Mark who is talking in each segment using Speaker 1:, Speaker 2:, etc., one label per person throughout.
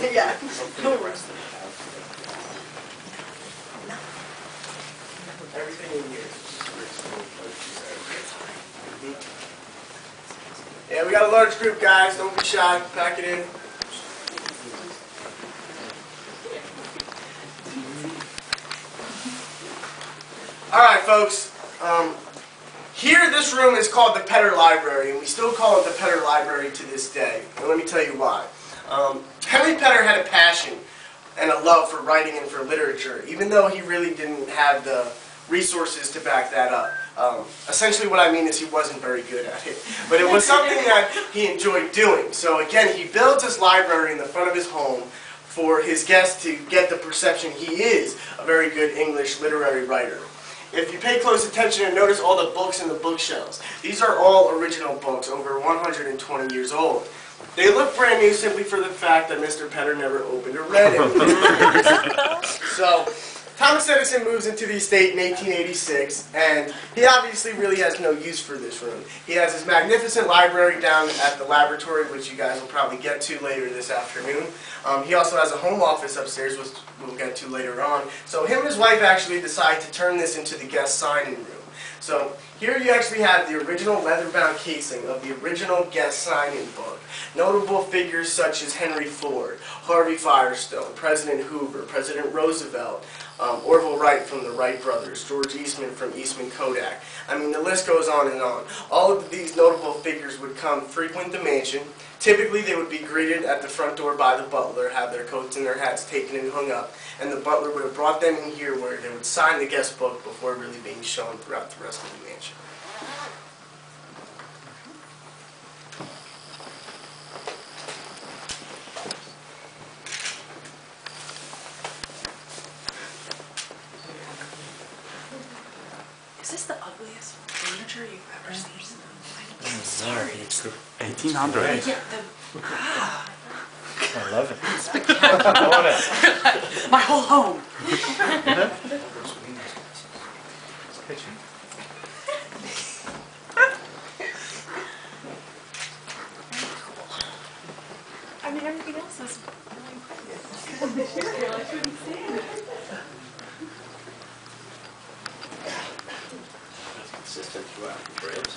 Speaker 1: Yeah. Everything in here. Yeah, we got a large group, guys. Don't be shy. Pack it in. All right, folks. Here, this room is called the Pedder Library, and we still call it the Pedder Library to this day. And let me tell you why. Henry Pedder had a passion and a love for writing and for literature, even though he really didn't have the resources to back that up. Essentially what I mean is he wasn't very good at it. But it was something that he enjoyed doing. So again, he built his library in the front of his home for his guests to get the perception he is a very good English literary writer. If you pay close attention and notice all the books in the bookshelves, these are all original books, over 120 years old. They look brand new simply for the fact that Mr. Pedder never opened or read it. So, Thomas Edison moves into the estate in 1886, and he obviously really has no use for this room. He has his magnificent library down at the laboratory, which you guys will probably get to later this afternoon. He also has a home office upstairs, which we'll get to later on. So him and his wife actually decide to turn this into the guest signing room. So here you actually have the original leather-bound casing of the original guest signing book. Notable figures such as Henry Ford, Harvey Firestone, President Hoover, President Roosevelt, Orville Wright from the Wright brothers, George Eastman from Eastman Kodak. I mean, the list goes on and on. All of these notable figures would frequent the mansion. Typically, they would be greeted at the front door by the butler, have their coats and their hats taken and hung up, and the butler would have brought them in here where they would sign the guest book before really being shown throughout the rest of the mansion.
Speaker 2: Is this the ugliest furniture you've ever seen? I'm sorry.
Speaker 3: It's 1800.
Speaker 2: Yeah,
Speaker 3: I love it.
Speaker 2: my whole home.
Speaker 3: Kitchen.
Speaker 2: I mean, everything else is really pretty. I shouldn't say it.
Speaker 4: Consistent throughout the frames.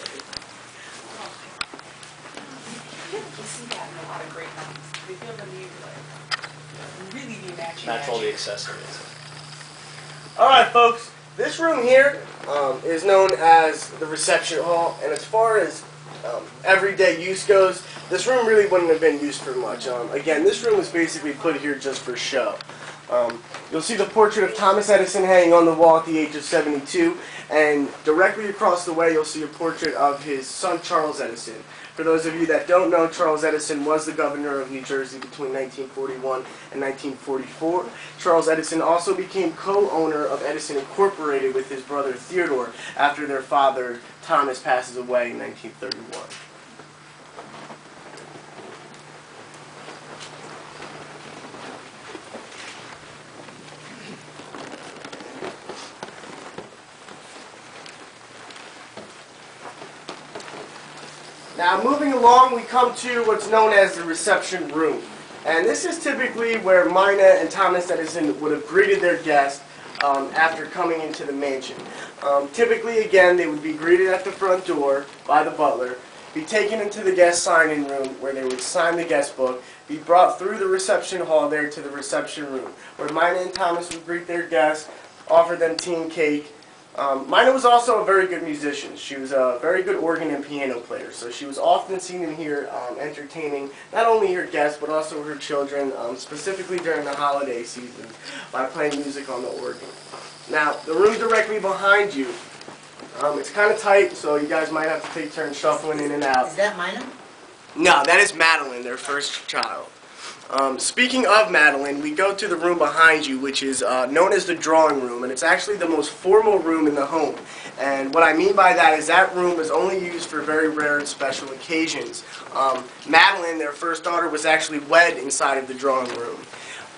Speaker 2: You see that in a lot of great homes. They feel the need to really be matching.
Speaker 4: Match all the accessories.
Speaker 1: All right, folks. This room here is known as the reception hall, and as far as everyday use goes, this room really wouldn't have been used for much. Again, this room was basically put here just for show. You'll see the portrait of Thomas Edison hanging on the wall at the age of 72, and directly across the way you'll see a portrait of his son Charles Edison. For those of you that don't know, Charles Edison was the governor of New Jersey between 1941 and 1944. Charles Edison also became co-owner of Edison Incorporated with his brother Theodore after their father Thomas passes away in 1931. Now, moving along, we come to what's known as the reception room. And this is typically where Mina and Thomas Edison would have greeted their guests after coming into the mansion. Typically, again, they would be greeted at the front door by the butler, be taken into the guest signing room where they would sign the guest book, be brought through the reception hall there to the reception room, where Mina and Thomas would greet their guests, offer them tea and cake. Mina was also a very good musician. She was a very good organ and piano player, so she was often seen in here entertaining not only her guests but also her children, specifically during the holiday season, by playing music on the organ. Now, the room directly behind you, it's kind of tight, so you guys might have to take turns shuffling in and out.
Speaker 5: Is that Mina?
Speaker 1: No, that is Madeline, their first child. Speaking of Madeline, we go to the room behind you, which is known as the drawing room, and it's actually the most formal room in the home. And what I mean by that is that room is only used for very rare and special occasions. Madeline, their first daughter, was actually wed inside of the drawing room.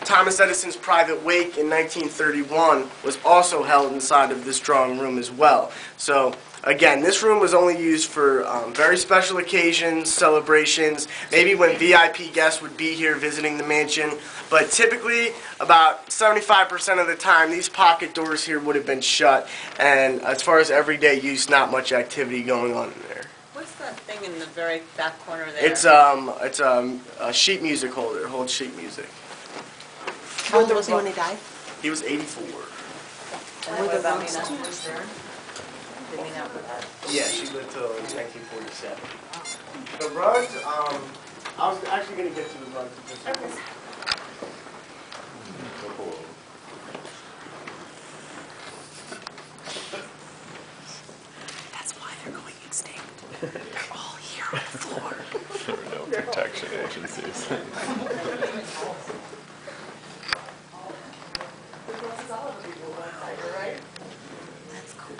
Speaker 1: Thomas Edison's private wake in 1931 was also held inside of this drawing room as well. So Again, this room was only used for very special occasions, celebrations, maybe when VIP guests would be here visiting the mansion. But typically, about 75% of the time, these pocket doors here would have been shut. And as far as everyday use, not much activity going on in there.
Speaker 5: What's that thing in the very back corner there?
Speaker 1: It's a sheet music holder. It holds sheet music.
Speaker 6: How old was he when he died?
Speaker 1: He was 84.
Speaker 5: And what about Mina? Did Mina have that?
Speaker 1: Yeah, she lived till 1947. The rugs, I was actually going to get to the rugs.
Speaker 6: That's why they're going extinct. They're all here on the floor.
Speaker 3: There were no protection agencies.
Speaker 6: That's cool.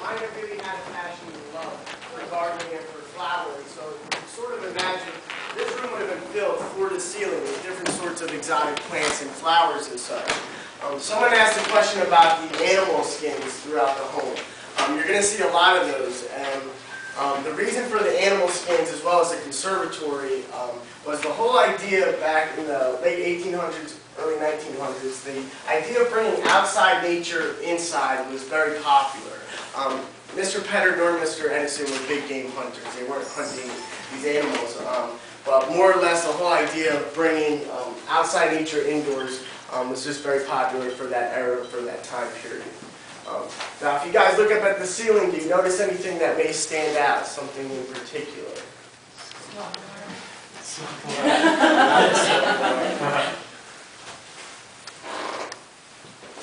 Speaker 1: Mina really had a passion and love for gardening and for flowering, so you can sort of imagine this room would have been filled floor to ceiling with different sorts of exotic plants and flowers and such. Someone asked a question about the animal skins throughout the home. You're going to see a lot of those, and the reason for the animal skins as well as the conservatory was the whole idea back in the late 1800s, early 1900s. The idea of bringing outside nature inside was very popular. Mr. Pedder nor Mr. Edison were big game hunters. They weren't hunting these animals. But more or less the whole idea of bringing outside nature indoors was just very popular for that era, for that time period. Now if you guys look up at the ceiling, do you notice anything that may stand out, something in particular?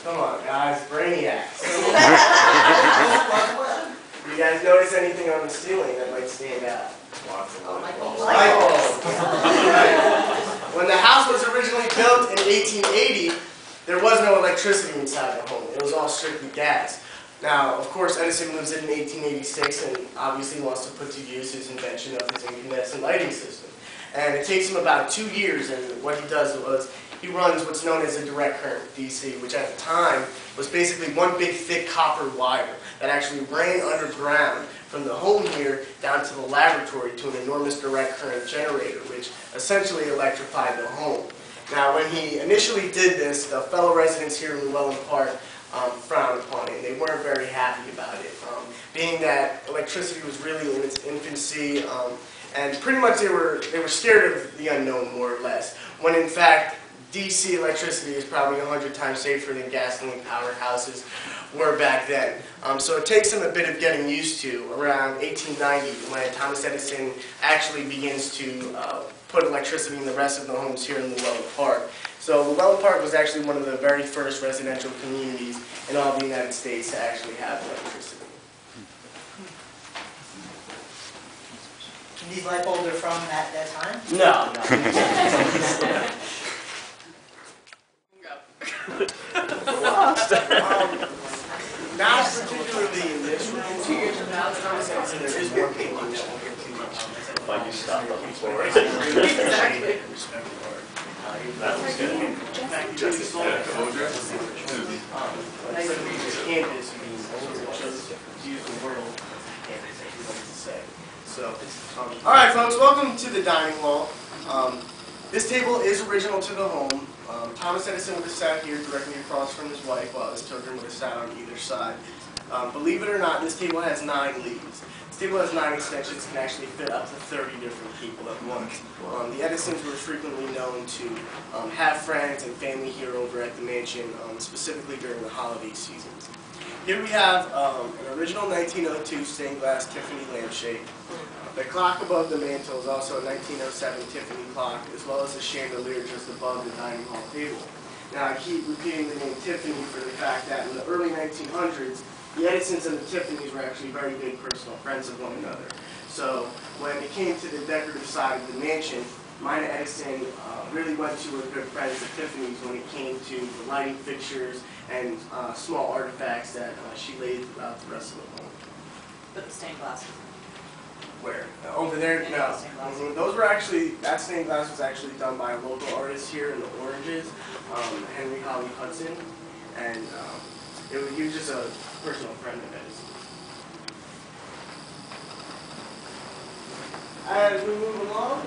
Speaker 1: Come on guys, brainiacs. Do you guys notice anything on the ceiling that might stand out? Light bulbs. When the house was originally built in 1880, there was no electricity inside the home. It was all strictly gas. Now, of course, Edison moves in 1886 and obviously wants to put to use his invention of his incandescent lighting system. And it takes him about 2 years, and what he does was he runs what's known as a direct current, DC, which at the time was basically one big thick copper wire that actually ran underground from the home here down to the laboratory to an enormous direct current generator, which essentially electrified the home. Now, when he initially did this, the fellow residents here in Llewellyn Park frowned upon it. They weren't very happy about it, being that electricity was really in its infancy, and pretty much they were scared of the unknown, more or less, when in fact DC electricity is probably 100 times safer than gasoline powered houses were back then. So it takes them a bit of getting used to around 1890 when Thomas Edison actually begins to put electricity in the rest of the homes here in Llewellyn Park. So Llewellyn Park was actually one of the very first residential communities in all the United States to actually have electricity.
Speaker 6: These light bulbs are from that time?
Speaker 1: No. Not particularly in this room. 2 years from now, there is more painting that we'll get to.
Speaker 4: Like you stopped on the floor.
Speaker 2: Exactly.
Speaker 4: That was good.
Speaker 1: Campus use the world campus, as we like to say. So, all right, folks, welcome to the dining hall. This table is original to the home. Thomas Edison would have sat here directly across from his wife, while his children would have sat on either side. Believe it or not, this table has 9 leaves. This table has 9 extensions, can actually fit up to 30 different people at once. The Edisons were frequently known to have friends and family here over at the mansion, specifically during the holiday seasons. Here we have an original 1902 stained glass Tiffany lampshade. The clock above the mantel is also a 1907 Tiffany clock, as well as a chandelier just above the dining hall table. Now, I keep repeating the name Tiffany for the fact that in the early 1900s, the Edisons and the Tiffanys were actually very good personal friends of one another. So when it came to the decorative side of the mansion, Mina Edison really went to her good friends, the Tiffanys, when it came to the lighting fixtures and small artifacts that she laid throughout the rest of the home.
Speaker 2: But the stained glass.
Speaker 1: Where? Over there? No. Those were actually, that stained glass was actually done by a local artist here in the Oranges, Henry Holly Hudson, and he was just a personal friend of his. As we move along,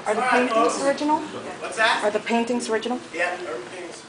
Speaker 6: Are the
Speaker 1: All right,
Speaker 6: paintings
Speaker 1: folks.
Speaker 6: original?
Speaker 1: what's that?
Speaker 6: Are the paintings original?
Speaker 1: Yeah, everything's